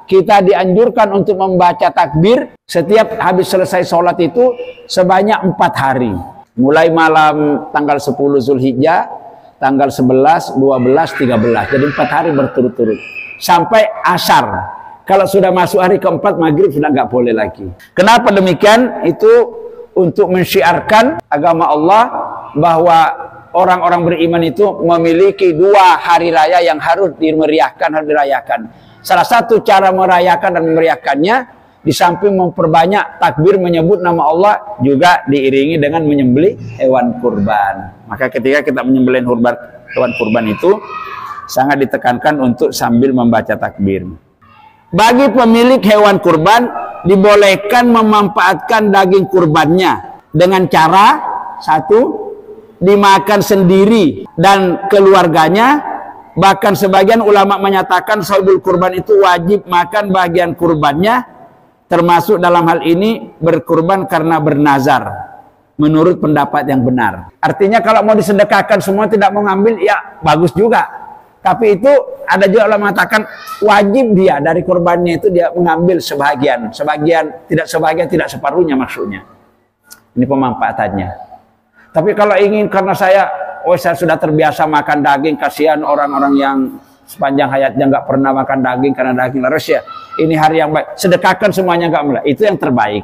kita dianjurkan untuk membaca takbir setiap habis selesai sholat itu sebanyak 4 hari. Mulai malam tanggal 10 Zulhijjah, tanggal 11, 12, 13. Jadi 4 hari berturut-turut. Sampai asar. Kalau sudah masuk hari keempat, maghrib sudah nggak boleh lagi. Kenapa demikian? Itu untuk mensyiarkan agama Allah bahwa orang-orang beriman itu memiliki 2 hari raya yang harus dimeriahkan, harus dirayakan. Salah satu cara merayakan dan memeriahkannya, di samping memperbanyak takbir menyebut nama Allah, juga diiringi dengan menyembelih hewan kurban. Maka ketika kita menyembelih hewan kurban itu sangat ditekankan untuk sambil membaca takbir. Bagi pemilik hewan kurban dibolehkan memanfaatkan daging kurbannya dengan cara 1, dimakan sendiri dan keluarganya. Bahkan sebagian ulama menyatakan sahibul kurban itu wajib makan bagian kurbannya, termasuk dalam hal ini berkurban karena bernazar, menurut pendapat yang benar. Artinya kalau mau disedekahkan semua tidak mau ngambil, ya bagus juga. Tapi itu ada juga ulama mengatakan wajib dia dari kurbannya itu dia mengambil sebagian, tidak separuhnya maksudnya. Ini pemanfaatannya. Tapi kalau ingin karena saya sudah terbiasa makan daging, kasihan orang-orang yang sepanjang hayatnya nggak pernah makan daging karena daging laras, ya ini hari yang baik, sedekahkan semuanya, nggak mulai, itu yang terbaik.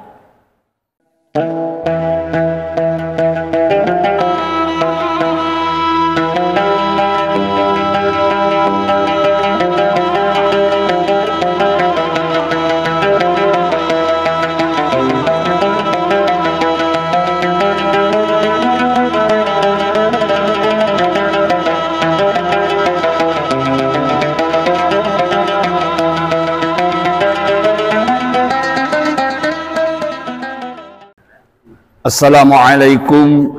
Assalamualaikum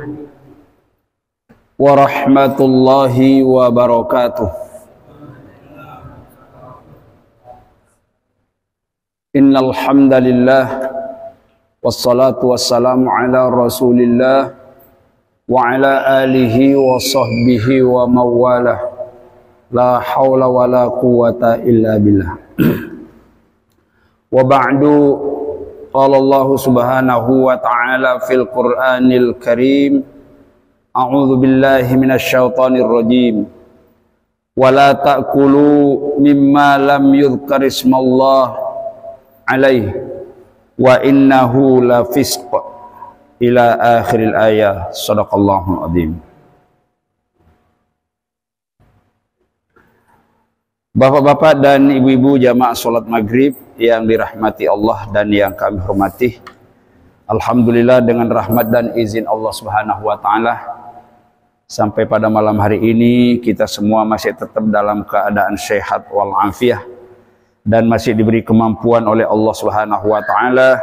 warahmatullahi wabarakatuh. Innal hamdalillah wassalatu wassalamu ala Rasulillah wa ala alihi wa sahbihi wa mawalah. La haula wala quwata illa billah. Wa ba'du. Qala Allah subhanahu wa ta'ala fil Qur'anil Karim, a'udzu billahi minasy syaithanir rajim. Wa la ta'kulu mimma lam yudhkar ismallah alaihi wa innahu la fisq, ila akhiril ayah. Shadaqallahul azim. Bapak-bapak dan ibu-ibu jamaah sholat maghrib yang dirahmati Allah dan yang kami hormati, alhamdulillah dengan rahmat dan izin Allah subhanahu wa ta'ala, sampai pada malam hari ini kita semua masih tetap dalam keadaan sehat walafiat dan masih diberi kemampuan oleh Allah subhanahu wa ta'ala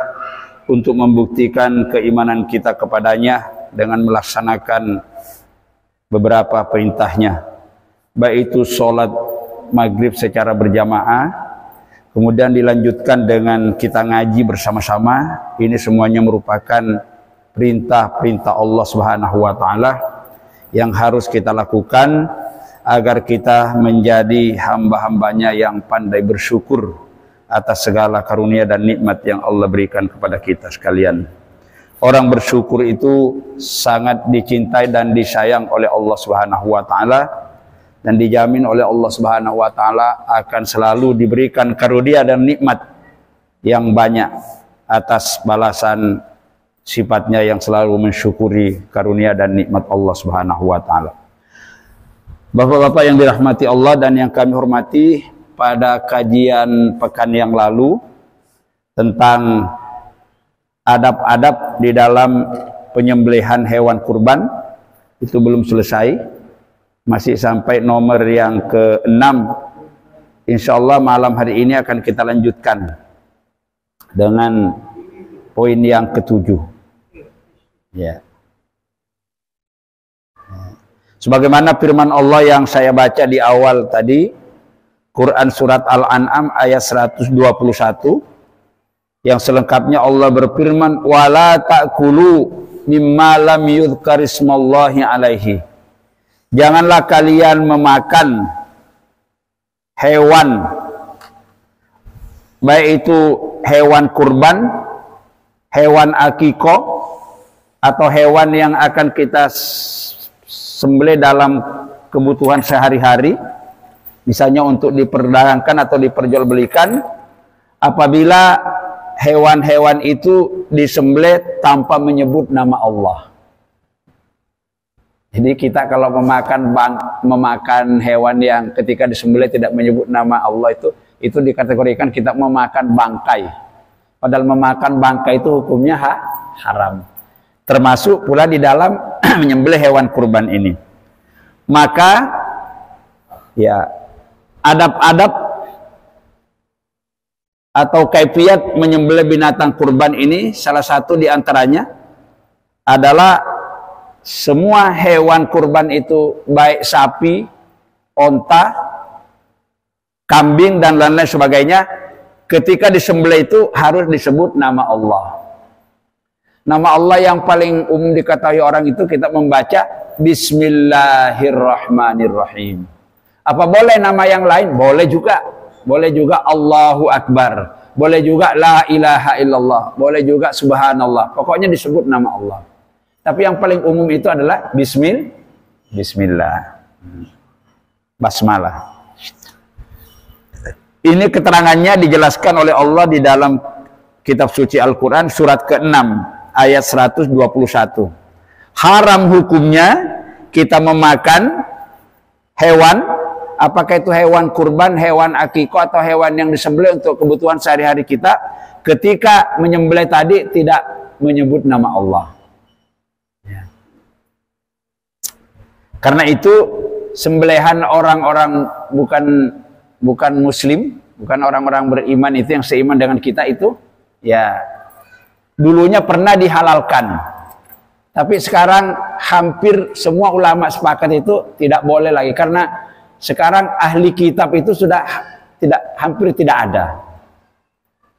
untuk membuktikan keimanan kita kepadanya dengan melaksanakan beberapa perintahnya, baik itu sholat maghrib secara berjamaah, kemudian dilanjutkan dengan kita ngaji bersama-sama. Ini semuanya merupakan perintah-perintah Allah subhanahu wa ta'ala yang harus kita lakukan agar kita menjadi hamba-hambanya yang pandai bersyukur atas segala karunia dan nikmat yang Allah berikan kepada kita sekalian. Orang bersyukur itu sangat dicintai dan disayang oleh Allah subhanahu wa ta'ala, dan dijamin oleh Allah subhanahu wa ta'ala akan selalu diberikan karunia dan nikmat yang banyak atas balasan sifatnya yang selalu mensyukuri karunia dan nikmat Allah subhanahu wa ta'ala. Bapak-bapak yang dirahmati Allah dan yang kami hormati, pada kajian pekan yang lalu tentang adab-adab di dalam penyembelihan hewan kurban itu belum selesai. Masih sampai nomor yang ke-6. Insyaallah malam hari ini akan kita lanjutkan dengan poin yang ke-7. Ya. Sebagaimana firman Allah yang saya baca di awal tadi, Quran surat Al-An'am ayat 121, yang selengkapnya Allah berfirman, wala ta'kulu mimma lam yudhkar ismallahi alaihi. Janganlah kalian memakan hewan baik itu hewan kurban, hewan akikoh, atau hewan yang akan kita sembelih dalam kebutuhan sehari-hari, misalnya untuk diperdagangkan atau diperjualbelikan, apabila hewan-hewan itu disembelih tanpa menyebut nama Allah. Jadi kita kalau memakan hewan yang ketika disembelih tidak menyebut nama Allah, itu dikategorikan kita memakan bangkai. Padahal memakan bangkai itu hukumnya haram. Termasuk pula di dalam menyembelih hewan kurban ini. Maka ya adab-adab atau kaifiat menyembelih binatang kurban ini, salah satu di antaranya adalah semua hewan kurban itu, baik sapi, onta, kambing dan lain-lain sebagainya, ketika disembelih itu harus disebut nama Allah. Nama Allah yang paling umum diketahui orang itu kita membaca Bismillahirrahmanirrahim. Apa boleh nama yang lain? Boleh juga. Boleh juga Allahu Akbar. Boleh juga La ilaha illallah. Boleh juga Subhanallah. Pokoknya disebut nama Allah. Tapi yang paling umum itu adalah Bismillah. Basmalah. Ini keterangannya dijelaskan oleh Allah di dalam kitab suci Al-Quran surat ke-6 ayat 121. Haram hukumnya kita memakan hewan, apakah itu hewan kurban, hewan akikah, atau hewan yang disembelih untuk kebutuhan sehari-hari kita, ketika menyembelih tadi tidak menyebut nama Allah. Karena itu sembelihan orang-orang bukan muslim, bukan orang-orang beriman itu yang seiman dengan kita itu, ya dulunya pernah dihalalkan. Tapi sekarang hampir semua ulama sepakat itu tidak boleh lagi, karena sekarang ahli kitab itu sudah hampir tidak ada.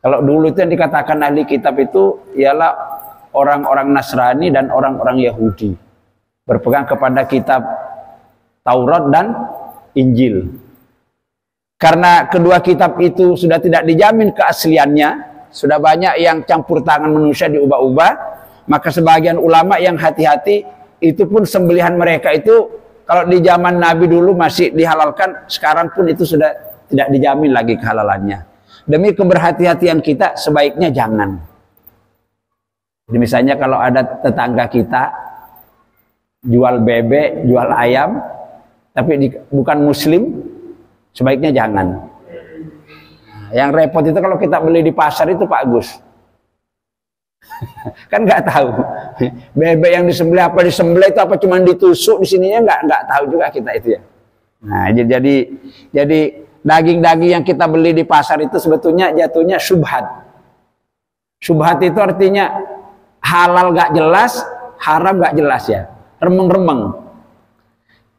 Kalau dulu itu yang dikatakan ahli kitab itu ialah orang-orang Nasrani dan orang-orang Yahudi, berpegang kepada kitab Taurat dan Injil. Karena kedua kitab itu sudah tidak dijamin keasliannya, sudah banyak yang campur tangan manusia diubah-ubah, maka sebagian ulama yang hati-hati, itu pun sembelihan mereka itu kalau di zaman Nabi dulu masih dihalalkan, sekarang pun itu sudah tidak dijamin lagi kehalalannya. Demi keberhati-hatian kita, sebaiknya jangan. Jadi misalnya kalau ada tetangga kita jual bebek, jual ayam, tapi bukan muslim, sebaiknya jangan. Yang repot itu kalau kita beli di pasar itu Pak Gus. Kan nggak tahu bebek yang disembelih apa disembelih itu apa cuma ditusuk di sininya, nggak tahu juga kita itu ya. Nah, jadi daging-daging yang kita beli di pasar itu sebetulnya jatuhnya syubhat. Syubhat itu artinya halal nggak jelas, haram nggak jelas ya. Remeng-remeng.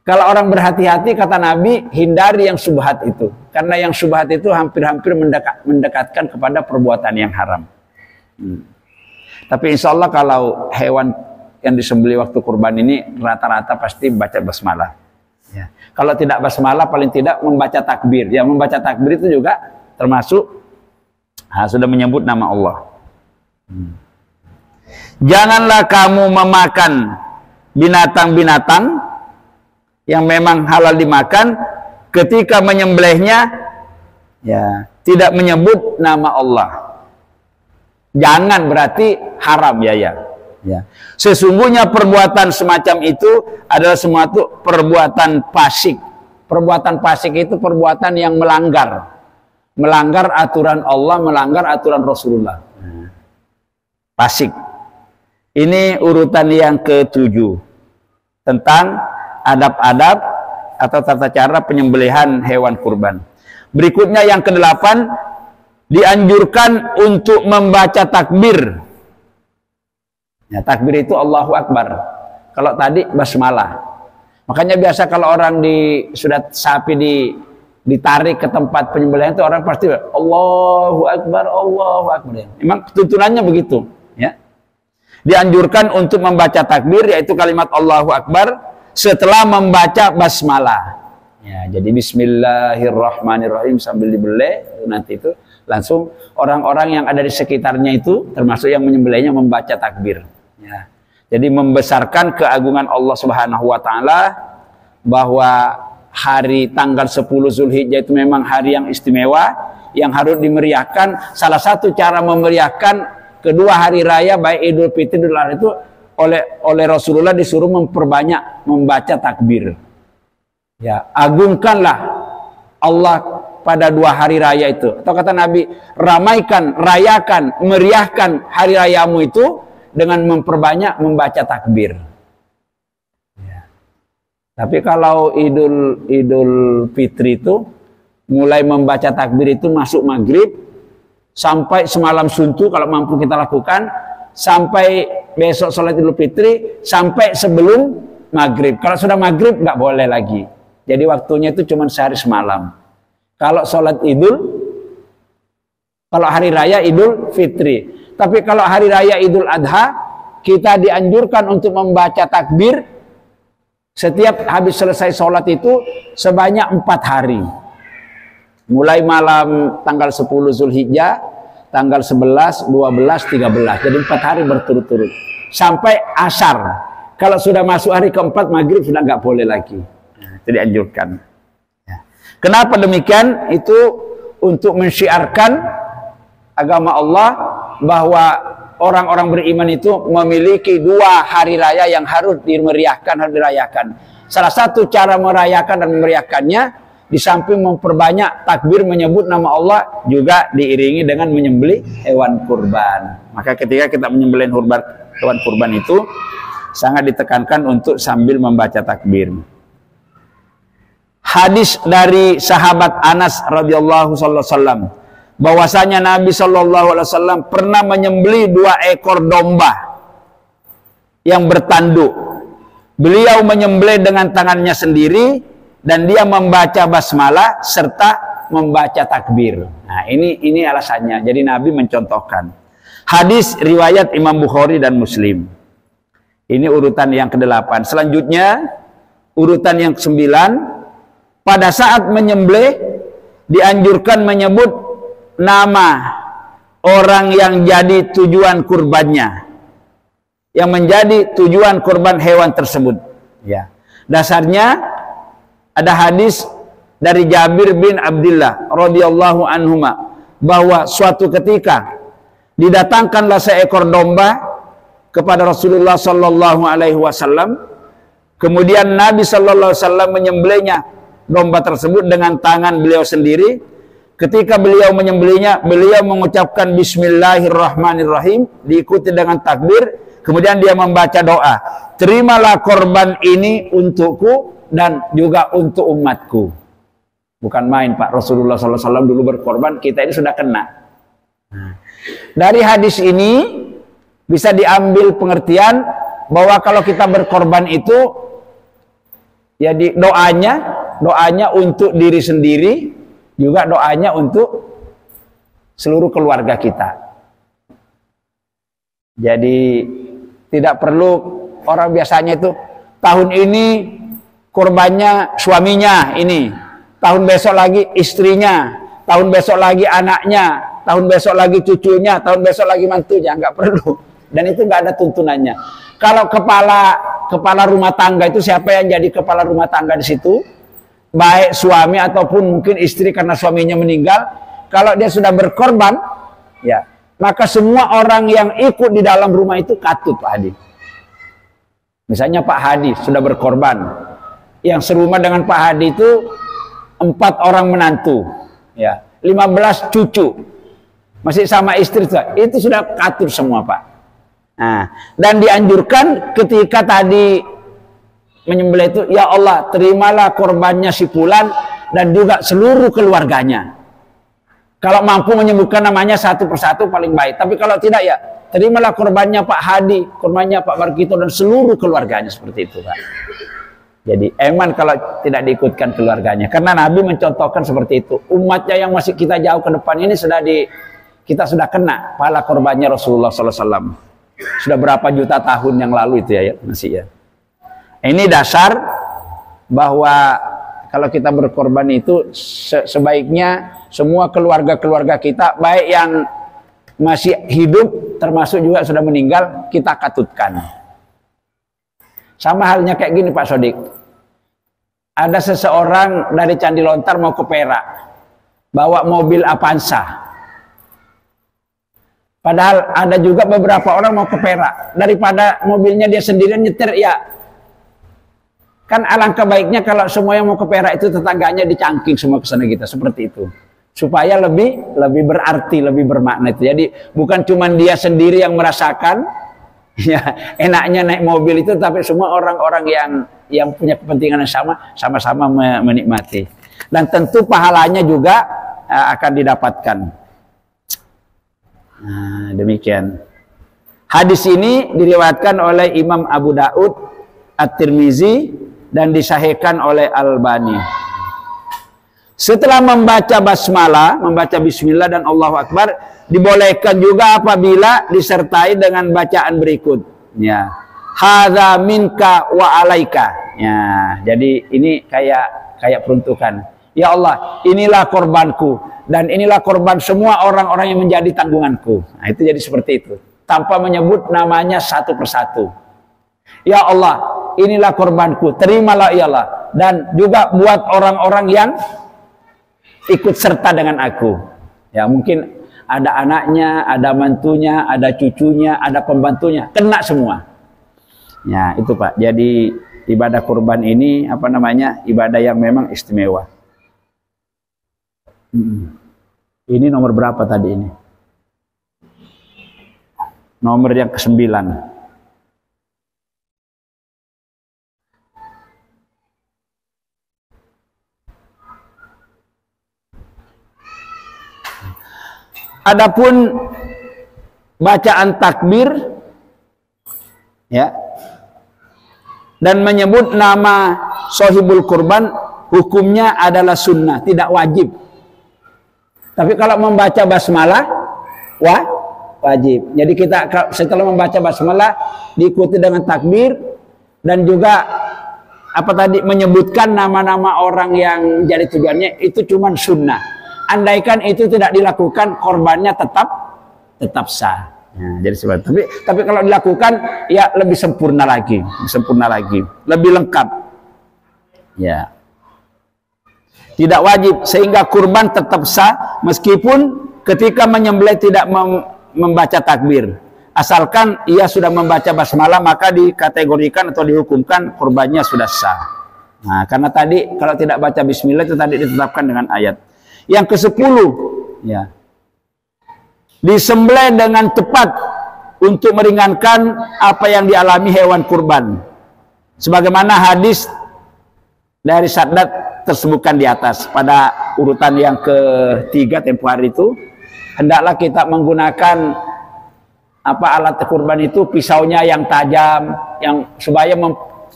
Kalau orang berhati-hati, kata Nabi, hindari yang syubhat itu. Karena yang syubhat itu hampir-hampir mendekatkan kepada perbuatan yang haram. Tapi insya Allah kalau hewan yang disembelih waktu kurban ini rata-rata pasti baca basmalah. Ya. Kalau tidak basmalah, paling tidak membaca takbir. Ya, membaca takbir itu juga termasuk sudah menyebut nama Allah. Janganlah kamu memakan binatang-binatang yang memang halal dimakan ketika menyembelihnya ya tidak menyebut nama Allah. Jangan berarti haram ya. Sesungguhnya perbuatan semacam itu adalah suatu perbuatan fasik. Perbuatan fasik itu perbuatan yang melanggar aturan Allah, melanggar aturan Rasulullah. Fasik. Ini urutan yang ke-7 tentang adab-adab atau tata cara penyembelihan hewan kurban. Berikutnya yang ke-8, dianjurkan untuk membaca takbir. Ya, takbir itu Allahu Akbar. Kalau tadi basmalah. Makanya biasa kalau orang sudah sapi ditarik ke tempat penyembelihan itu orang pasti Allahu Akbar, Allahu Akbar. Memang tuntunannya begitu, ya. Dianjurkan untuk membaca takbir, yaitu kalimat Allahu Akbar setelah membaca basmalah. Ya, jadi Bismillahirrahmanirrahim sambil dibeleh nanti itu. Langsung orang-orang yang ada di sekitarnya itu, termasuk yang menyembelihnya, membaca takbir. Ya. Jadi membesarkan keagungan Allah Subhanahu wa Ta'ala, bahwa hari tanggal 10 Zulhijjah itu memang hari yang istimewa, yang harus dimeriahkan. Salah satu cara memeriahkan kedua hari raya, baik Idul Fitri dan Idul Adha, itu oleh Rasulullah disuruh memperbanyak membaca takbir. Ya, agungkanlah Allah pada dua hari raya itu. Atau kata Nabi, ramaikan, rayakan, meriahkan hari rayamu itu dengan memperbanyak membaca takbir. Ya. Tapi kalau Idul Fitri itu mulai membaca takbir itu masuk maghrib sampai semalam suntuk kalau mampu kita lakukan, sampai besok sholat Idul Fitri sampai sebelum maghrib. Kalau sudah maghrib nggak boleh lagi. Jadi waktunya itu cuma sehari semalam. Kalau sholat kalau hari raya Idul Fitri. Tapi kalau hari raya Idul Adha, kita dianjurkan untuk membaca takbir setiap habis selesai sholat itu sebanyak 4 hari. Mulai malam tanggal 10 Zulhijjah, tanggal 11, 12, 13. Jadi 4 hari berturut-turut. Sampai asar. Kalau sudah masuk hari keempat, maghrib sudah nggak boleh lagi. Nah, itu dianjurkan. Kenapa demikian? Itu untuk mensyiarkan agama Allah, bahwa orang-orang beriman itu memiliki 2 hari raya yang harus dimeriahkan, harus dirayakan. Salah satu cara merayakan dan memeriahkannya, di samping memperbanyak takbir menyebut nama Allah, juga diiringi dengan menyembelih hewan kurban. Maka ketika kita menyembelih hewan kurban itu sangat ditekankan untuk sambil membaca takbir. Hadis dari sahabat Anas radhiyallahu sallam, bahwasanya Nabi sallallahu alaihi wasallam pernah menyembelih 2 ekor domba yang bertanduk. Beliau menyembelih dengan tangannya sendiri dan dia membaca basmalah serta membaca takbir. Nah, ini alasannya. Jadi Nabi mencontohkan. Hadis riwayat Imam Bukhari dan Muslim. Ini urutan yang ke-8. Selanjutnya urutan yang ke-9. Pada saat menyembelih dianjurkan menyebut nama orang yang jadi tujuan kurbannya, yang menjadi tujuan kurban hewan tersebut. Ya. Dasarnya ada hadis dari Jabir bin Abdullah radhiyallahu anhuma, bahwa suatu ketika didatangkanlah seekor domba kepada Rasulullah sallallahu alaihi wasallam. Kemudian Nabi sallallahu alaihi wasallam menyembelihnya domba tersebut dengan tangan beliau sendiri. Ketika beliau menyembelihnya, beliau mengucapkan Bismillahirrahmanirrahim, diikuti dengan takbir. Kemudian dia membaca doa, terimalah korban ini untukku dan juga untuk umatku. Bukan main Pak, Rasulullah SAW dulu berkorban, kita ini sudah kena. Dari hadis ini bisa diambil pengertian bahwa kalau kita berkorban itu, ya doanya untuk diri sendiri, juga doanya untuk seluruh keluarga kita. Jadi tidak perlu orang biasanya itu tahun ini korbannya suaminya ini, tahun besok lagi istrinya, tahun besok lagi anaknya, tahun besok lagi cucunya, tahun besok lagi mantunya. Nggak perlu. Dan itu nggak ada tuntunannya. Kalau kepala rumah tangga itu, siapa yang jadi kepala rumah tangga di situ? Baik suami ataupun mungkin istri karena suaminya meninggal, kalau dia sudah berkorban, ya, maka semua orang yang ikut di dalam rumah itu katut, Pak Hadi. Misalnya Pak Hadi sudah berkorban, yang serumah dengan Pak Hadi itu 4 orang menantu, ya, 15 cucu, masih sama istri, itu sudah katut semua, Pak. Nah, dan dianjurkan ketika tadi menyembelih itu, ya Allah, terimalah korbannya si fulan dan juga seluruh keluarganya. Kalau mampu menyebutkan namanya satu persatu paling baik. Tapi kalau tidak, ya terimalah korbannya Pak Hadi, korbannya Pak Markito dan seluruh keluarganya, seperti itu, Pak. Jadi eman kalau tidak diikutkan keluarganya. Karena Nabi mencontohkan seperti itu. Umatnya yang masih kita jauh ke depan ini kita sudah kena pahala korbannya Rasulullah SAW. Sudah berapa juta tahun yang lalu itu ya masih ya. Ini dasar bahwa kalau kita berkorban itu sebaiknya semua keluarga-keluarga kita, baik yang masih hidup termasuk juga sudah meninggal, kita katutkan. Sama halnya kayak gini Pak Sodik. Ada seseorang dari Candi Lontar mau ke Perak, bawa mobil Avanza. Padahal ada juga beberapa orang mau ke Perak, daripada mobilnya dia sendirian nyetir, ya kan alangkah baiknya kalau semua yang mau ke Perak itu tetangganya dicangking semua ke sana kita, seperti itu. Supaya lebih berarti, lebih bermakna itu. Jadi bukan cuma dia sendiri yang merasakan ya enaknya naik mobil itu, tapi semua orang-orang yang punya kepentingan yang sama-sama menikmati. Dan tentu pahalanya juga akan didapatkan. Nah, demikian. Hadis ini diriwayatkan oleh Imam Abu Daud, At-Tirmizi, dan disahihkan oleh Al-Albani. Setelah membaca basmalah, membaca bismillah dan Allahu Akbar, dibolehkan juga apabila disertai dengan bacaan berikutnya. Hadza minka wa alaika. Ya, jadi ini kayak peruntukan. Ya Allah, inilah korbanku dan inilah korban semua orang-orang yang menjadi tanggunganku. Nah, itu jadi seperti itu, tanpa menyebut namanya satu persatu. Ya Allah, inilah korbanku, terimalah ya Allah. Dan juga buat orang-orang yang ikut serta dengan aku. Ya, mungkin ada anaknya, ada mantunya, ada cucunya, ada pembantunya, kena semua. Ya, itu Pak. Jadi ibadah kurban ini ibadah yang memang istimewa. Ini nomor berapa tadi ini? Nomor yang ke-9. Adapun bacaan takbir ya dan menyebut nama sohibul kurban, hukumnya adalah sunnah, tidak wajib. Tapi kalau membaca basmalah wajib. Jadi kita setelah membaca basmalah diikuti dengan takbir dan juga menyebutkan nama-nama orang yang jadi tujuannya, itu cuma sunnah. Andaikan itu tidak dilakukan, korbannya tetap sah. Ya, jadi seperti. Tapi kalau dilakukan, ya lebih sempurna lagi, lebih lengkap. Ya, tidak wajib, sehingga kurban tetap sah meskipun ketika menyembelih tidak membaca takbir. Asalkan ia sudah membaca basmalah, maka dikategorikan atau dihukumkan kurbannya sudah sah. Nah, karena tadi kalau tidak baca bismillah itu tadi ditetapkan dengan ayat. Yang ke-10, ya, disembelih dengan cepat untuk meringankan apa yang dialami hewan kurban. Sebagaimana hadis dari Saddad tersebutkan di atas pada urutan yang ke-3 tempo hari itu, hendaklah kita menggunakan alat kurban itu, pisaunya yang tajam, yang supaya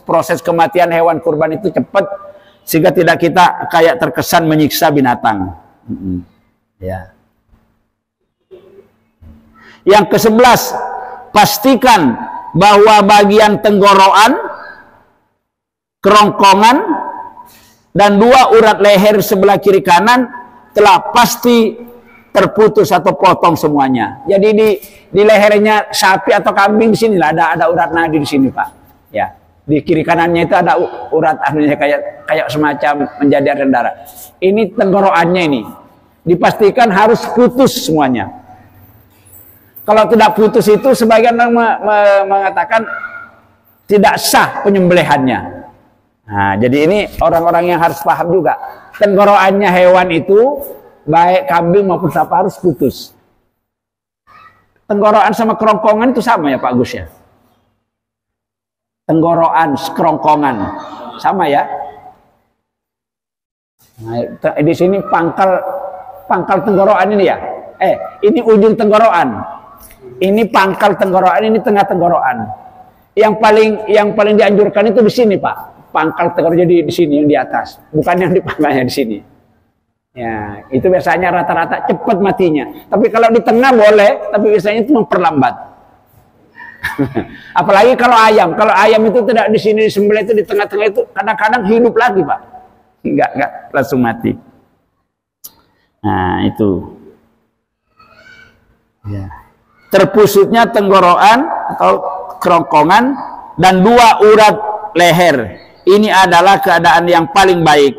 proses kematian hewan kurban itu cepat, sehingga tidak kita kayak terkesan menyiksa binatang. Ya. Yang ke-11, pastikan bahwa bagian tenggorokan, kerongkongan, dan 2 urat leher sebelah kiri kanan telah pasti terputus atau potong semuanya. Jadi di lehernya sapi atau kambing di sini ada urat nadi di sini Pak. Ya. Di kiri kanannya itu ada urat anunya kayak semacam menjadi aliran darah. Ini tenggorokannya ini. Dipastikan harus putus semuanya. Kalau tidak putus itu sebagian orang mengatakan tidak sah penyembelihannya. Nah, jadi ini orang-orang yang harus paham juga. Tenggorokannya hewan itu baik kambing maupun sapi harus putus. Tenggorokan sama kerongkongan itu sama ya Pak Agus ya? Tenggorokan, kerongkongan sama ya? Nah, di sini pangkal tenggorokan ini ya. Ini ujung tenggorokan. Ini pangkal tenggorokan, ini tengah tenggorokan. Yang paling dianjurkan itu di sini, Pak. Pangkal tenggorokan jadi di sini yang di atas, bukan yang di pangkalnya di sini. Ya, itu biasanya rata-rata cepat matinya. Tapi kalau di tengah boleh, tapi biasanya itu memperlambat. Apalagi kalau ayam itu tidak di sini disembelih, itu di tengah-tengah itu kadang-kadang hidup lagi, Pak. Enggak langsung mati. Nah, itu. Ya. Terpusutnya tenggorokan atau kerongkongan dan 2 urat leher. Ini adalah keadaan yang paling baik.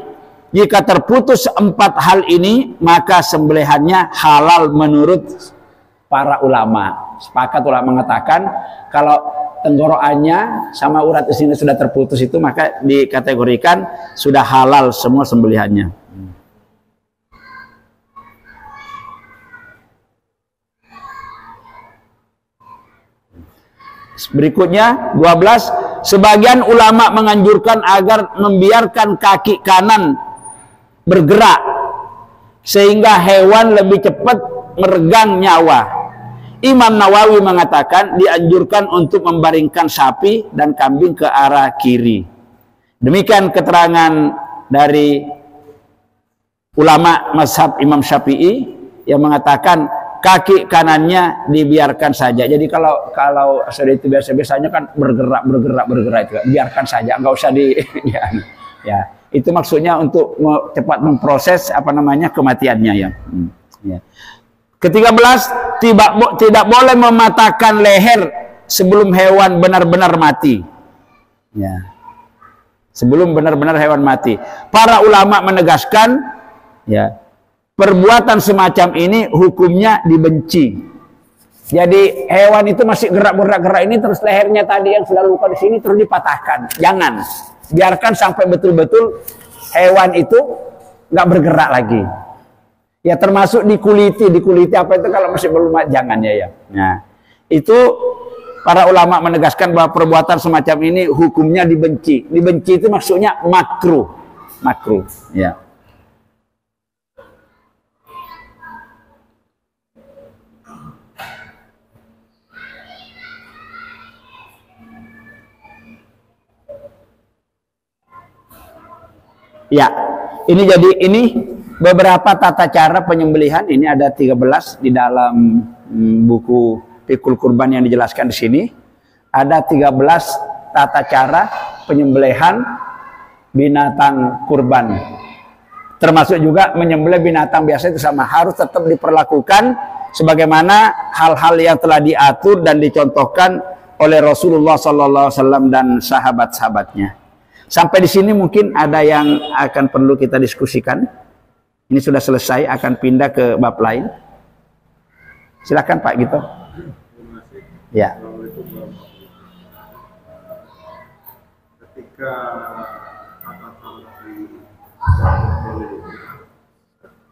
Jika terputus 4 hal ini, maka sembelihannya halal menurut para ulama. Sepakat ulama mengatakan kalau tenggorokannya sama urat di sini sudah terputus itu, maka dikategorikan sudah halal semua sembelihannya. Berikutnya 12, sebagian ulama menganjurkan agar membiarkan kaki kanan bergerak sehingga hewan lebih cepat meregang nyawa. Imam Nawawi mengatakan dianjurkan untuk membaringkan sapi dan kambing ke arah kiri. Demikian keterangan dari ulama mazhab Imam Syafi'i yang mengatakan kaki kanannya dibiarkan saja. Jadi kalau sudah itu biasanya kan bergerak itu, biarkan saja, nggak usah di ya. Itu maksudnya untuk cepat memproses kematiannya ya. Ya. Ke-13, tidak boleh mematahkan leher sebelum hewan benar-benar mati. Ya. Sebelum benar-benar hewan mati. Para ulama menegaskan ya, perbuatan semacam ini hukumnya dibenci. Jadi hewan itu masih gerak ini terus lehernya tadi yang sudah luka di sini terus dipatahkan. Jangan. Biarkan sampai betul-betul hewan itu nggak bergerak lagi. Ya termasuk dikuliti apa itu kalau masih belum jangan ya. Nah, itu para ulama menegaskan bahwa perbuatan semacam ini hukumnya dibenci. Dibenci itu maksudnya makruh. Makruh, ya. Ya, ini beberapa tata cara penyembelihan. Ini ada 13 di dalam buku Fikul Kurban yang dijelaskan di sini. Ada 13 tata cara penyembelihan binatang kurban. Termasuk juga menyembelih binatang biasa itu sama, harus tetap diperlakukan sebagaimana hal-hal yang telah diatur dan dicontohkan oleh Rasulullah SAW dan sahabat-sahabatnya. Sampai di sini mungkin ada yang akan perlu kita diskusikan. Ini sudah selesai, akan pindah ke bab lain. Silakan Pak Gito. Ya. Ketika kata tauhid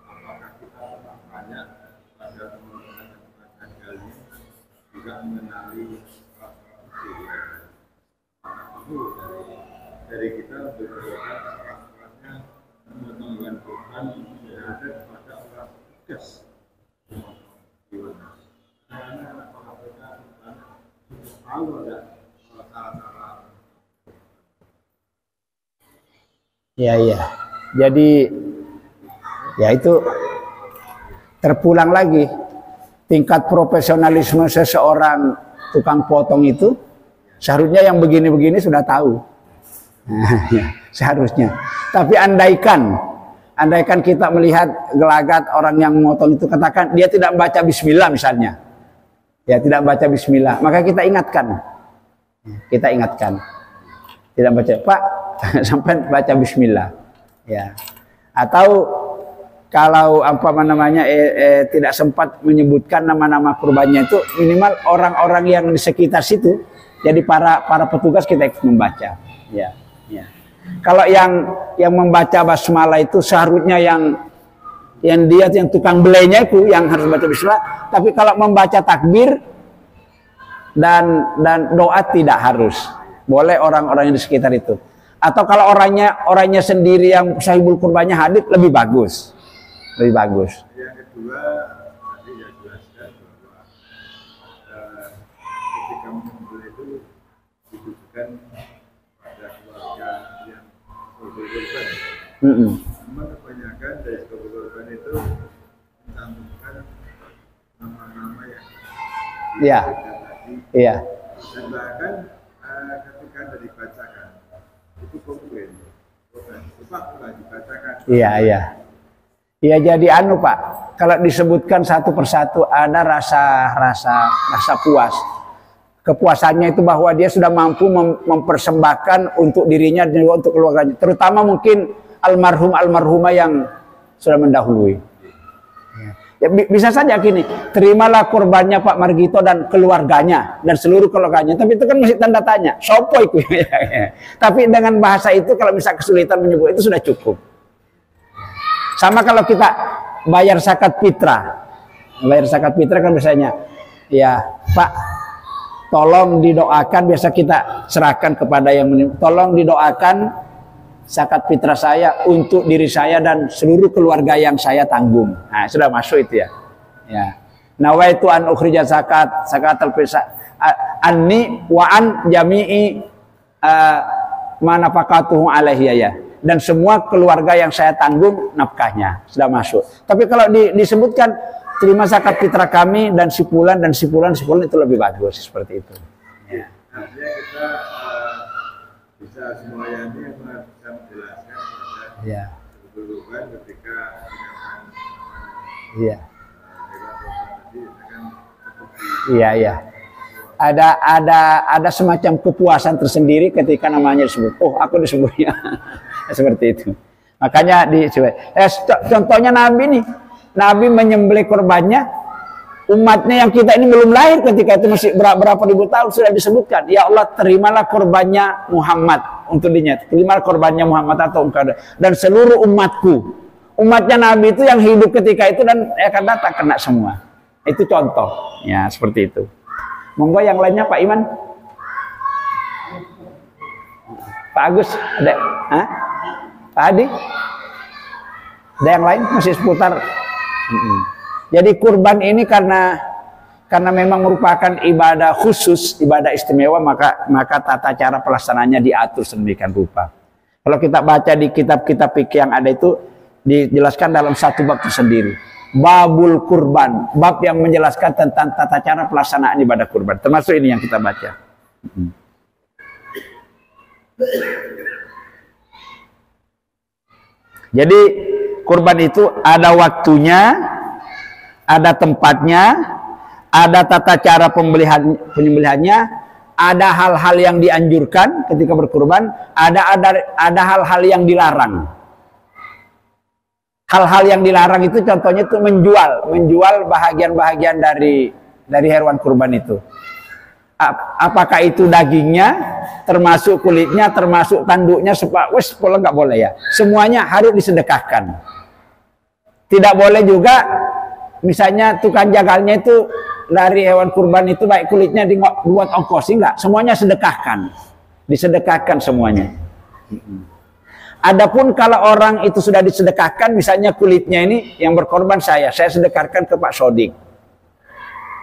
apakah kita banyak pada teman-teman kali juga mengenali dari kita berdoa rasanya memotongkan Tuhan yang ada pada orang tegas karena apabila tahu ada cara-cara. Ya. Jadi ya itu terpulang lagi tingkat profesionalisme seseorang tukang potong itu seharusnya yang begini-begini sudah tahu. Nah, ya, seharusnya. Tapi andaikan kita melihat gelagat orang yang memotong itu, katakan dia tidak baca bismillah misalnya. Ya, tidak baca bismillah, maka kita ingatkan. Tidak baca, Pak, sampai baca bismillah. Ya. Atau kalau tidak sempat menyebutkan nama-nama kurbannya itu, minimal orang-orang yang di sekitar situ, jadi para petugas kita ikut membaca. Ya. Kalau yang membaca basmalah itu seharusnya yang tukang belenya itu yang harus baca bismillah. Tapi kalau membaca takbir dan doa tidak harus. Boleh orang-orang yang di sekitar itu. Atau kalau orangnya sendiri yang sahibul kurbannya hadir lebih bagus. Yang kedua tadi yang jelaskan bahwa ketika menyembelih itu ditujukan pada keluarga yang berkorban. Memang kebanyakan dari korban itu mencantumkan nama-nama yang Iya. Dan bahkan ketika ada dibacakan itu komplain. Coba dibacakan. Iya. Ya jadi anu Pak, kalau disebutkan satu persatu ada rasa puas. Kepuasannya itu bahwa dia sudah mampu mempersembahkan untuk dirinya dan juga untuk keluarganya. Terutama mungkin almarhumah yang sudah mendahului. Ya, bisa saja gini, terimalah kurbannya Pak Margito dan keluarganya dan seluruh keluarganya. Tapi itu kan masih tanda tanya, sopo itu. Tapi dengan bahasa itu kalau bisa kesulitan menyebut itu sudah cukup. Sama kalau kita bayar zakat fitrah. Bayar zakat fitrah kan biasanya, ya Pak, tolong didoakan, biasa kita serahkan kepada yang tolong didoakan zakat fitrah saya untuk diri saya dan seluruh keluarga yang saya tanggung. Nah, sudah masuk itu ya. Ya. Nawaitu an ukhrija zakat al-fitra anni wa an jami'i manafaqatuhu alaihi ya. Dan semua keluarga yang saya tanggung nafkahnya sudah masuk. Tapi kalau disebutkan terima zakat fitrah kami dan sipulan itu lebih bagus seperti itu. Ya. Artinya kita bisa semuanya ini bisa menjelaskan pada Ya. kedudukan ketika Iya. tadi akan Iya. Ada semacam kepuasan tersendiri ketika namanya disebut. Oh, aku disebutnya seperti itu. Makanya contohnya Nabi nih. Nabi menyembelih korbannya, umatnya yang kita ini belum lahir ketika itu masih berapa ribu tahun sudah disebutkan. Ya Allah, terimalah korbannya Muhammad untuk dinyat. Terimalah korbannya Muhammad atau engkau dan seluruh umatku. Umatnya Nabi itu yang hidup ketika itu dan akan datang kena semua. Itu contoh. Ya, seperti itu. Monggo yang lainnya Pak Iman. Pak Agus, ada? Hah? Pak Adi? Ada yang lain masih seputar. Jadi kurban ini karena memang merupakan ibadah khusus, ibadah istimewa, maka tata cara pelaksanaannya diatur sedemikian rupa. Kalau kita baca di kitab-kitab fikih yang ada itu dijelaskan dalam satu bab tersendiri. Babul kurban, bab yang menjelaskan tentang tata cara pelaksanaan ibadah kurban. Termasuk ini yang kita baca. Jadi kurban itu ada waktunya, ada tempatnya, ada tata cara penyembelihannya, ada hal-hal yang dianjurkan ketika berkurban, ada hal-hal yang dilarang. Hal-hal yang dilarang itu contohnya itu menjual bahagian-bahagian dari hewan kurban itu. Apakah itu dagingnya, termasuk kulitnya, termasuk tanduknya, pola nggak boleh ya. Semuanya harus disedekahkan. Tidak boleh juga, misalnya tukang jagalnya itu dari hewan kurban itu baik kulitnya dibuat ongkos, enggak. Semuanya sedekahkan, disedekahkan semuanya. Adapun kalau orang itu sudah disedekahkan, misalnya kulitnya ini yang berkorban saya sedekahkan ke Pak Sodik.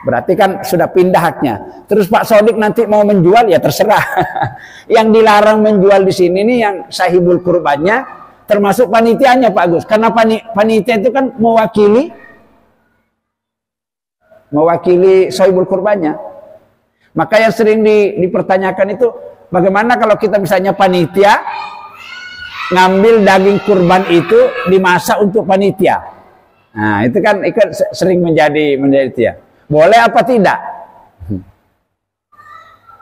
Berarti kan sudah pindah haknya. Terus Pak Sodik nanti mau menjual, ya terserah. Yang dilarang menjual di sini nih yang sahibul kurbannya, termasuk panitianya Pak Agus. Karena panitia itu kan mewakili sahibul kurbannya. Maka yang sering dipertanyakan itu, bagaimana kalau kita misalnya panitia ngambil daging kurban itu dimasak untuk panitia. Nah, itu kan sering menjadi itu ya. Boleh apa tidak?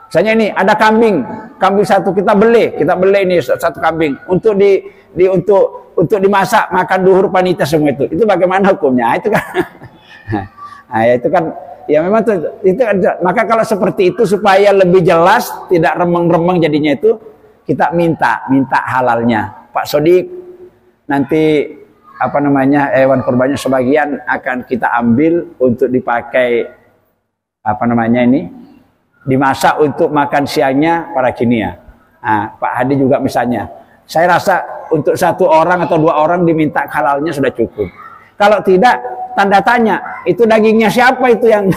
Misalnya ini ada kambing satu kita beli ini satu kambing untuk untuk dimasak makan duhur panitia semua itu. Itu bagaimana hukumnya? Itu kan nah, itu kan ya memang itu kan, maka kalau seperti itu supaya lebih jelas, tidak remeng-remeng jadinya itu, kita minta halalnya. Pak Sodik nanti hewan kurbannya sebagian akan kita ambil untuk dipakai dimasak untuk makan siangnya para kinia. Nah, Pak Hadi juga misalnya, saya rasa untuk satu orang atau dua orang diminta halalnya sudah cukup. Kalau tidak, tanda tanya, itu dagingnya siapa itu yang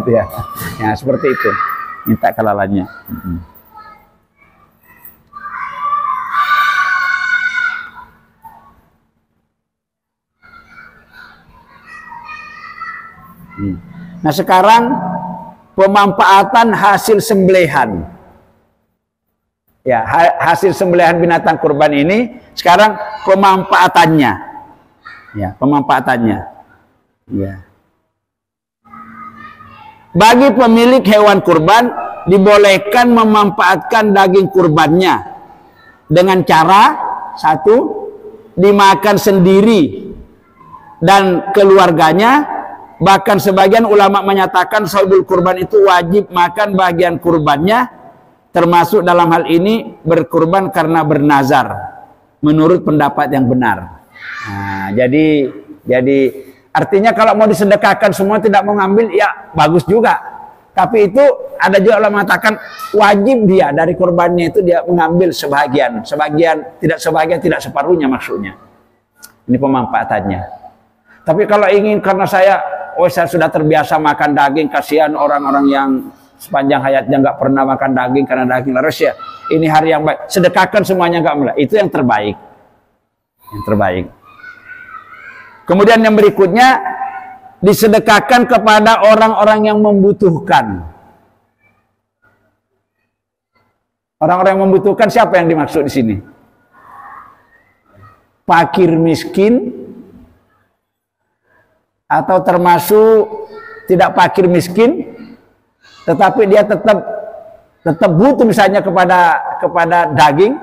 itu ya. Ya seperti itu, minta halalannya. Nah sekarang pemanfaatan hasil sembelihan, ya hasil sembelihan binatang kurban ini sekarang pemanfaatannya. Ya, pemanfaatannya. Ya. Bagi pemilik hewan kurban dibolehkan memanfaatkan daging kurbannya dengan cara satu, dimakan sendiri dan keluarganya. Bahkan sebagian ulama menyatakan sahibul kurban itu wajib makan bagian kurbannya, termasuk dalam hal ini berkurban karena bernazar, menurut pendapat yang benar. Nah, jadi artinya kalau mau disedekahkan semua tidak mau ngambil, ya bagus juga. Tapi itu ada juga ulama mengatakan wajib dia dari kurbannya itu dia mengambil sebagian, tidak separuhnya maksudnya. Ini pemanfaatannya. Tapi kalau ingin karena saya sudah terbiasa makan daging, kasihan orang-orang yang sepanjang hayatnya nggak pernah makan daging karena daging laras, ya ini hari yang baik, sedekahkan semuanya, nggak mulai, itu yang terbaik. Kemudian yang berikutnya, disedekahkan kepada orang-orang yang membutuhkan. Orang-orang yang membutuhkan siapa yang dimaksud di sini? Fakir miskin, atau termasuk tidak fakir miskin tetapi dia tetap butuh misalnya kepada daging,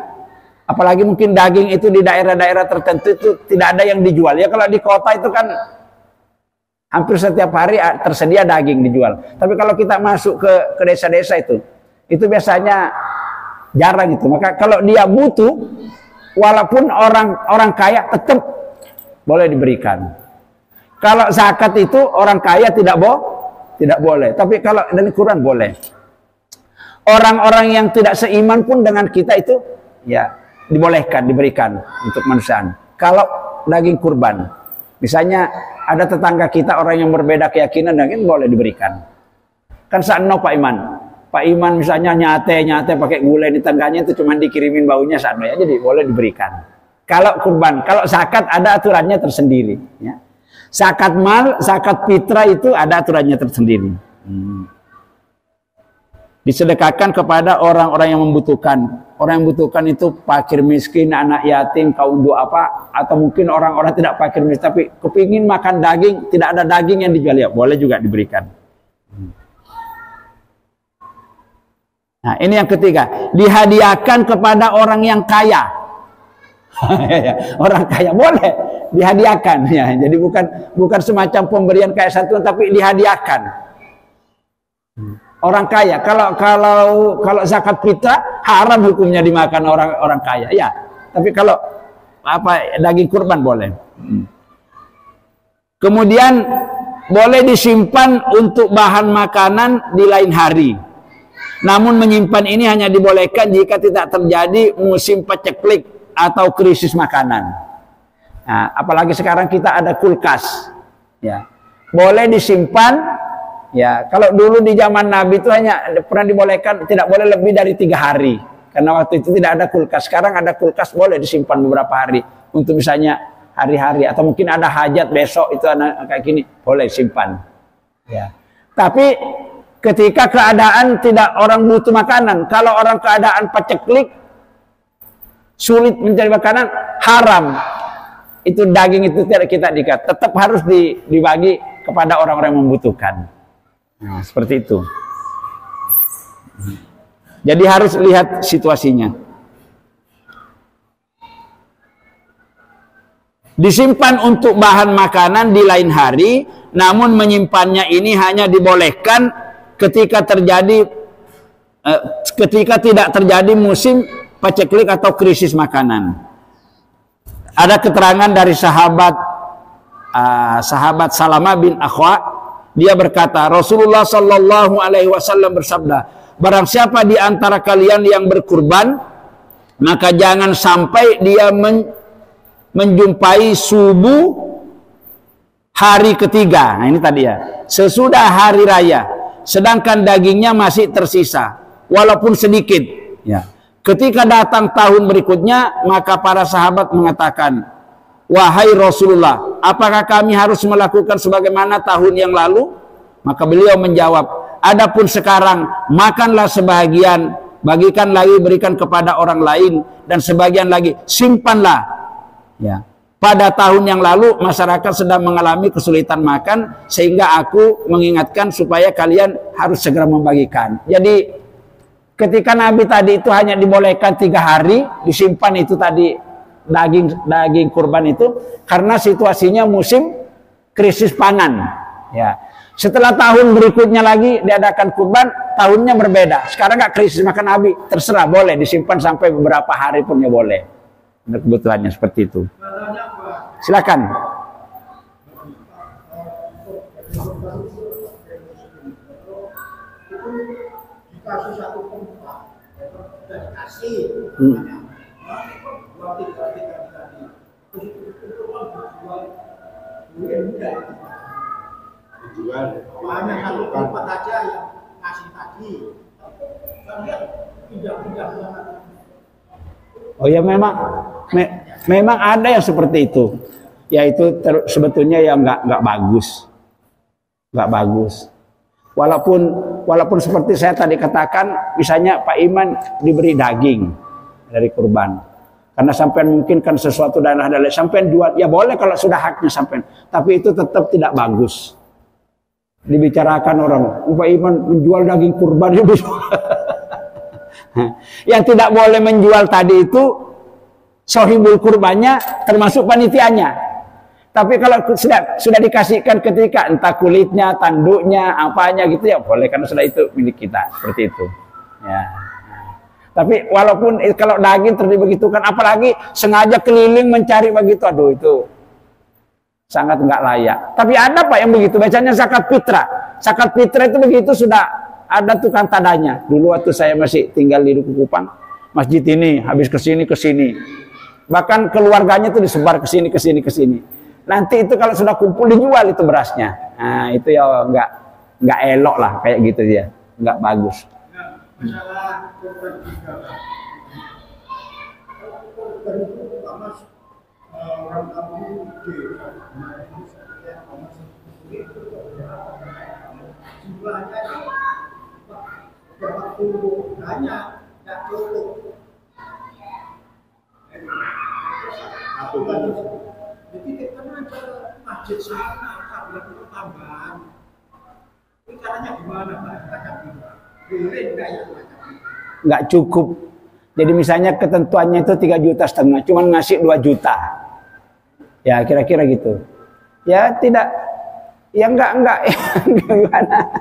apalagi mungkin daging itu di daerah-daerah tertentu itu tidak ada yang dijual. Ya kalau di kota itu kan hampir setiap hari tersedia daging dijual. Tapi kalau kita masuk ke desa-desa itu biasanya jarang itu. Maka kalau dia butuh, walaupun orang kaya tetap boleh diberikan. Kalau zakat itu orang kaya tidak boleh. Tapi kalau dari Quran boleh. Orang-orang yang tidak seiman pun dengan kita itu ya dibolehkan diberikan untuk manusiaan. Kalau daging kurban, misalnya ada tetangga kita orang yang berbeda keyakinan, daging boleh diberikan. Kan sakno Pak Iman misalnya nyate pakai gulai di tangganya itu cuma dikirimin baunya sakno ya, jadi boleh diberikan. Kalau kurban, kalau zakat ada aturannya tersendiri. Ya. Zakat mal, zakat fitrah itu ada aturannya tersendiri. Disedekahkan kepada orang-orang yang membutuhkan. Orang yang membutuhkan itu fakir miskin, anak yatim, kaum duafa, atau mungkin orang-orang tidak fakir miskin tapi kepingin makan daging, tidak ada daging yang dijual, ya boleh juga diberikan. Nah, ini yang ketiga, dihadiahkan kepada orang yang kaya. Orang kaya boleh dihadiahkan, ya. Jadi bukan semacam pemberian kayak satu, tapi dihadiahkan. Orang kaya, kalau zakat fitrah haram hukumnya dimakan orang kaya, ya. Tapi kalau daging kurban boleh. Kemudian boleh disimpan untuk bahan makanan di lain hari. Namun menyimpan ini hanya dibolehkan jika tidak terjadi musim paceklik atau krisis makanan. Nah, apalagi sekarang kita ada kulkas, ya boleh disimpan. Ya kalau dulu di zaman Nabi itu hanya pernah dibolehkan tidak boleh lebih dari 3 hari karena waktu itu tidak ada kulkas. Sekarang ada kulkas, boleh disimpan beberapa hari untuk misalnya hari-hari atau mungkin ada hajat besok itu kayak gini, boleh simpan. Ya tapi ketika keadaan tidak orang butuh makanan, kalau orang keadaan paceklik sulit mencari makanan, haram itu daging itu tidak kita dikat, tetap harus dibagi kepada orang-orang yang membutuhkan. Nah, seperti itu. Jadi harus lihat situasinya. Disimpan untuk bahan makanan di lain hari, namun menyimpannya ini hanya dibolehkan ketika tidak terjadi musim paceklik atau krisis makanan. Ada keterangan dari sahabat Salamah bin Akhwa, dia berkata, Rasulullah Shallallahu Alaihi Wasallam bersabda, barang siapa di antara kalian yang berkurban, maka jangan sampai dia menjumpai subuh hari ketiga. Nah, ini tadi ya, sesudah hari raya, sedangkan dagingnya masih tersisa, walaupun sedikit. Ya. Ketika datang tahun berikutnya, maka para sahabat mengatakan, wahai Rasulullah, apakah kami harus melakukan sebagaimana tahun yang lalu? Maka beliau menjawab, adapun sekarang, makanlah sebagian, bagikan lagi, berikan kepada orang lain, dan sebagian lagi simpanlah. Ya, pada tahun yang lalu masyarakat sedang mengalami kesulitan makan, sehingga aku mengingatkan supaya kalian harus segera membagikan. Jadi ketika Nabi tadi itu hanya dibolehkan 3 hari disimpan itu tadi daging kurban itu, karena situasinya musim krisis pangan. Ya, setelah tahun berikutnya lagi diadakan kurban, tahunnya berbeda. Sekarang nggak krisis, maka Nabi terserah boleh disimpan sampai beberapa hari pun ya boleh. Untuk kebutuhannya seperti itu. Silakan. Hanya satu tempat aja yang ngasih tadi. Oh ya, memang ada yang seperti itu. Yaitu sebetulnya yang nggak bagus. Nggak bagus. Walaupun seperti saya tadi katakan, misalnya Pak Iman diberi daging dari kurban. Karena sampean mungkin kan sesuatu dan sampean jual, ya boleh kalau sudah haknya sampean. Tapi itu tetap tidak bagus. Dibicarakan orang, Pak Iman menjual daging kurban. Yang tidak boleh menjual tadi itu sohibul kurbannya, termasuk panitianya. Tapi kalau sudah dikasihkan ketika entah kulitnya, tanduknya, apanya gitu ya boleh, karena sudah itu milik kita, seperti itu. Ya. Tapi walaupun kalau daging terjadi begitu kan, apalagi sengaja keliling mencari begitu, aduh itu sangat nggak layak. Tapi ada Pak yang begitu, bacanya zakat fitrah. Zakat fitrah itu begitu sudah ada tukang tadanya. Dulu waktu saya masih tinggal di Duku Kupang, masjid ini habis ke sini. Bahkan keluarganya itu disebar ke sini. Nanti itu kalau sudah kumpul dijual itu berasnya. Nah, itu ya nggak elok lah kayak gitu dia. Nggak bagus. Masalah korban juga. Korban itu orang kampung jumlahnya waktu banyak tidak cukup. Jadi kita ada masjid sana, tablet itu tambahan. Ini caranya gimana Pak? Boleh enggak ya? Nggak cukup. Jadi misalnya ketentuannya itu 3,5 juta, cuman ngasih 2 juta. Ya kira-kira gitu. Ya tidak, ya enggak gimana.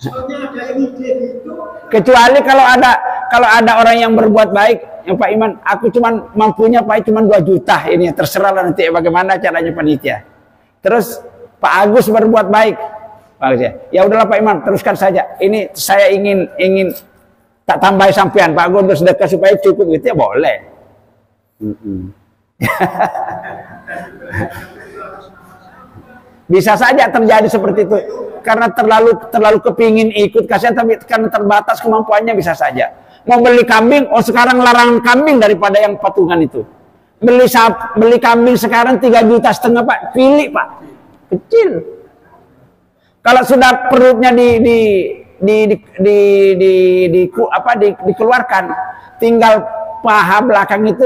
Soalnya ada yang ide gitu. Kecuali kalau ada orang yang berbuat baik, yang Pak Iman, aku cuman mampunya Pak cuman 2 juta ini, terserah lah nanti bagaimana caranya panitia. Terus Pak Agus berbuat baik. Ya udahlah Pak Iman, teruskan saja. Ini saya ingin tak tambahin sampean, Pak Agus sedekah supaya cukup gitu ya boleh. Bisa saja terjadi seperti itu karena terlalu kepingin ikut, kasihan, tapi karena terbatas kemampuannya bisa saja. Mau beli kambing, sekarang larangan kambing daripada yang patungan itu. Beli kambing sekarang 3,5 juta Pak, pilih Pak, kecil. Kalau sudah perutnya dikeluarkan, tinggal paha belakang itu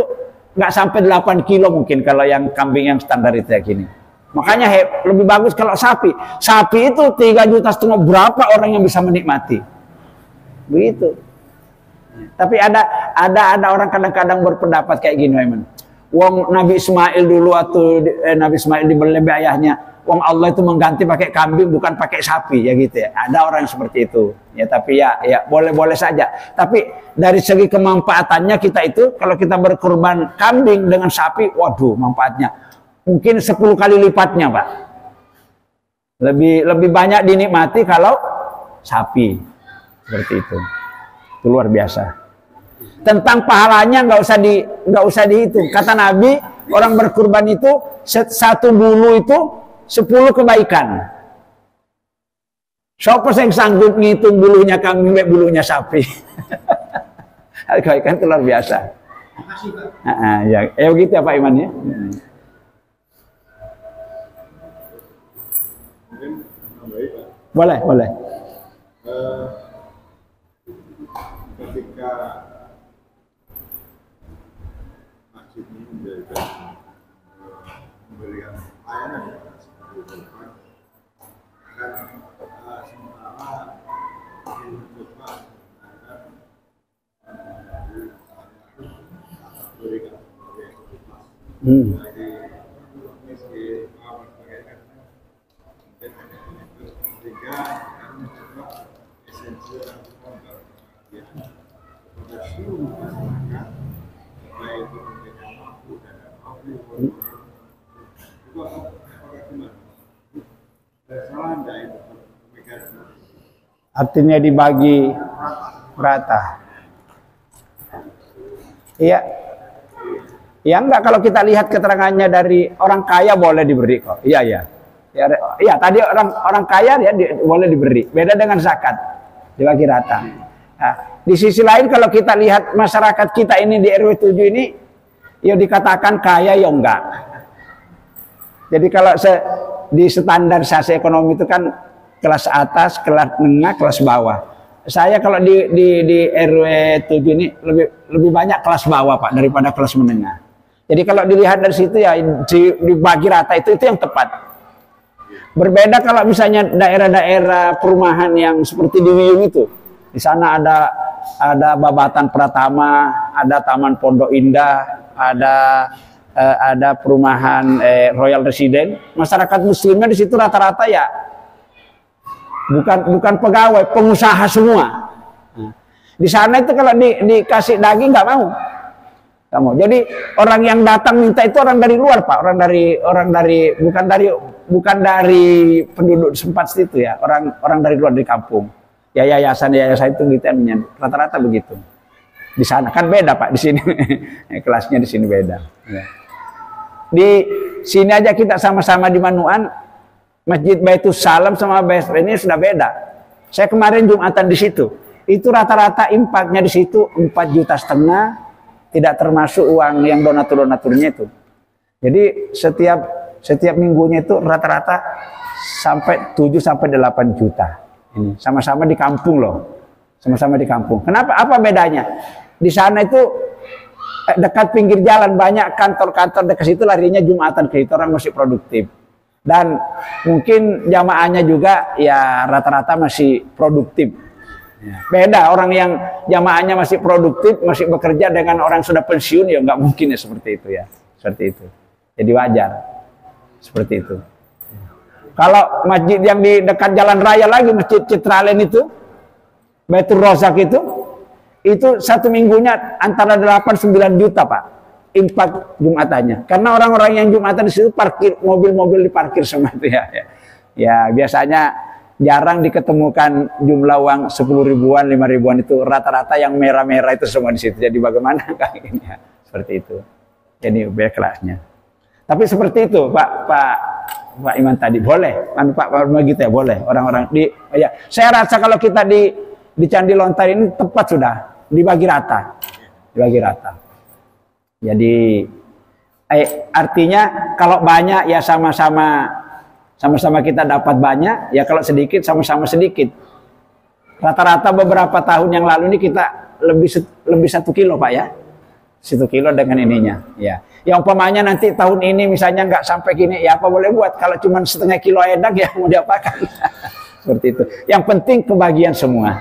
nggak sampai 8 kilo mungkin kalau yang kambing yang standar itu ya gini. Makanya lebih bagus kalau sapi. Sapi itu 3,5 juta, berapa orang yang bisa menikmati? Begitu. Tapi ada orang kadang-kadang berpendapat kayak gini, Iman. Wong Nabi Ismail dulu waktu Nabi Ismail dibeli ayahnya, wong Allah itu mengganti pakai kambing bukan pakai sapi, ya gitu ya. Ada orang yang seperti itu. Ya tapi ya boleh-boleh saja. Tapi dari segi kemanfaatannya kita itu kalau kita berkurban kambing dengan sapi, waduh manfaatnya mungkin 10 kali lipatnya, Pak. Lebih banyak dinikmati kalau sapi. Seperti itu. Itu luar biasa. Tentang pahalanya nggak usah dihitung. Kata Nabi, orang berkurban itu satu bulu itu 10 kebaikan. Siapa yang sanggup ngitung bulunya kambing, bulunya sapi? Kebaikan itu luar biasa. Ya begitu ya Pak Iman ya. Boleh. Ketika masjid ini menjadikan layanan sementara mencoba artinya dibagi rata. Iya. Ya enggak, kalau kita lihat keterangannya dari orang kaya boleh diberi kok. Iya, iya. Ya, tadi orang kaya ya boleh diberi. Beda dengan zakat. Dibagi rata. Nah, di sisi lain kalau kita lihat masyarakat kita ini di RW 7 ini ya dikatakan kaya ya enggak. Jadi kalau di standarisasi ekonomi itu kan kelas atas, kelas menengah, kelas bawah. Saya kalau di RW 7 ini lebih banyak kelas bawah Pak daripada kelas menengah. Jadi kalau dilihat dari situ ya dibagi rata itu yang tepat. Berbeda kalau misalnya daerah-daerah perumahan yang seperti di Wiyung itu. Di sana ada Babatan Pratama, ada Taman Pondok Indah, ada perumahan Royal Resident. Masyarakat muslimnya di situ rata-rata ya bukan pegawai, pengusaha semua. Nah, di sana itu kalau dikasih daging nggak mau. Jadi orang yang datang minta itu orang dari luar Pak, orang dari bukan dari penduduk sempat situ ya, orang dari luar di kampung. Ya yayasan itu gitu rata-rata begitu. Di sana kan beda Pak, di sini kelasnya di sini beda. Ya. Di sini aja kita sama-sama di Manuan, Masjid Baitus Salam sama BSP ini sudah beda. Saya kemarin Jumatan di situ, itu rata-rata impaknya di situ 4,5 juta, tidak termasuk uang yang donatur-donaturnya itu. Jadi setiap minggunya itu rata-rata sampai 7 sampai 8 juta. Ini sama-sama di kampung loh. Sama-sama di kampung. Kenapa? Apa bedanya? Di sana itu dekat pinggir jalan, banyak kantor-kantor dekat situ, larinya Jumatan ke itu, orang masih produktif. Dan mungkin jamaahnya juga ya rata-rata masih produktif. Beda orang yang jamaahnya masih produktif, masih bekerja dengan orang sudah pensiun, ya nggak mungkin ya seperti itu ya. Seperti itu. Jadi wajar. Seperti itu. Kalau masjid yang di dekat jalan raya lagi, Masjid Citralen itu, Baitur Rozak itu satu minggunya antara 8-9 juta Pak, infak Jumatannya. Karena orang-orang yang Jumatan di situ parkir, mobil-mobil diparkir semua itu ya. Ya biasanya jarang diketemukan jumlah uang 10 ribuan, 5 ribuan itu, rata-rata yang merah-merah itu semua di situ. Jadi bagaimana Kang ini ya? Seperti itu. Jadi beda kelasnya. Tapi seperti itu Pak Iman tadi boleh, Pak begitu ya boleh orang-orang ya. Saya rasa kalau kita di Candi Lontar ini tepat sudah dibagi rata, Jadi artinya kalau banyak ya sama-sama kita dapat banyak, ya kalau sedikit sama-sama sedikit. Rata-rata beberapa tahun yang lalu ini kita lebih 1 kilo Pak ya, 1 kilo dengan ininya, ya. Yang umpamanya nanti tahun ini misalnya nggak sampai gini, ya apa boleh buat. Kalau cuma setengah kilo edak ya mau diapakan. Seperti itu. Yang penting kebagian semua,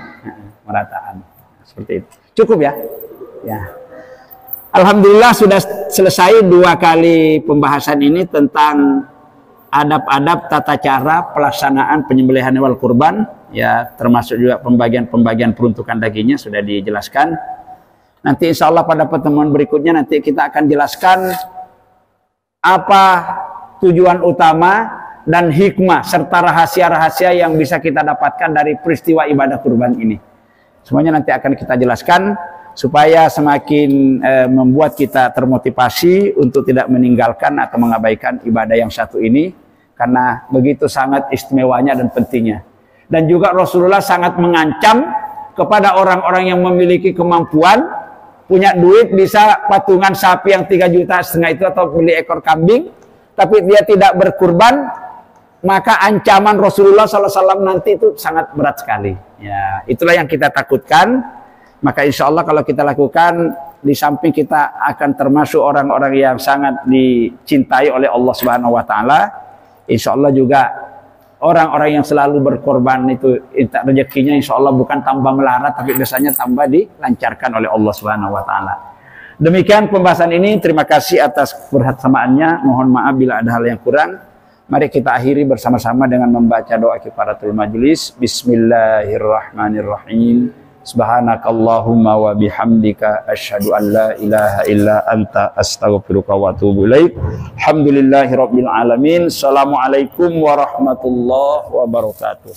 merataan. Seperti itu. Cukup ya? Ya. Alhamdulillah sudah selesai 2 kali pembahasan ini tentang adab-adab tata cara pelaksanaan penyembelihan hewan kurban, ya termasuk juga pembagian peruntukan dagingnya sudah dijelaskan. Nanti insya Allah pada pertemuan berikutnya nanti kita akan jelaskan apa tujuan utama dan hikmah serta rahasia-rahasia yang bisa kita dapatkan dari peristiwa ibadah kurban ini. Semuanya nanti akan kita jelaskan supaya semakin membuat kita termotivasi untuk tidak meninggalkan atau mengabaikan ibadah yang satu ini, karena begitu sangat istimewanya dan pentingnya. Dan juga Rasulullah sangat mengancam kepada orang-orang yang memiliki kemampuan, punya duit bisa patungan sapi yang 3,5 juta itu atau beli ekor kambing, tapi dia tidak berkurban, maka ancaman Rasulullah SAW nanti itu sangat berat sekali. Ya, itulah yang kita takutkan. Maka insya Allah kalau kita lakukan, di samping kita akan termasuk orang-orang yang sangat dicintai oleh Allah Subhanahu Wa Taala, Insya Allah juga orang-orang yang selalu berkorban itu rezekinya insya Allah bukan tambah melarat, tapi biasanya tambah dilancarkan oleh Allah Subhanahu wa taala. Demikian pembahasan ini, terima kasih atas kebersamaannya. Mohon maaf bila ada hal yang kurang. Mari kita akhiri bersama-sama dengan membaca doa kifaratul majlis. Bismillahirrahmanirrahim. Subhanakallahumma wa bihamdika asyhadu an la ilaha illa anta astaghfiruka wa atubu ilaik. Alhamdulillahirabbil alamin. Assalamualaikum warahmatullahi wabarakatuh.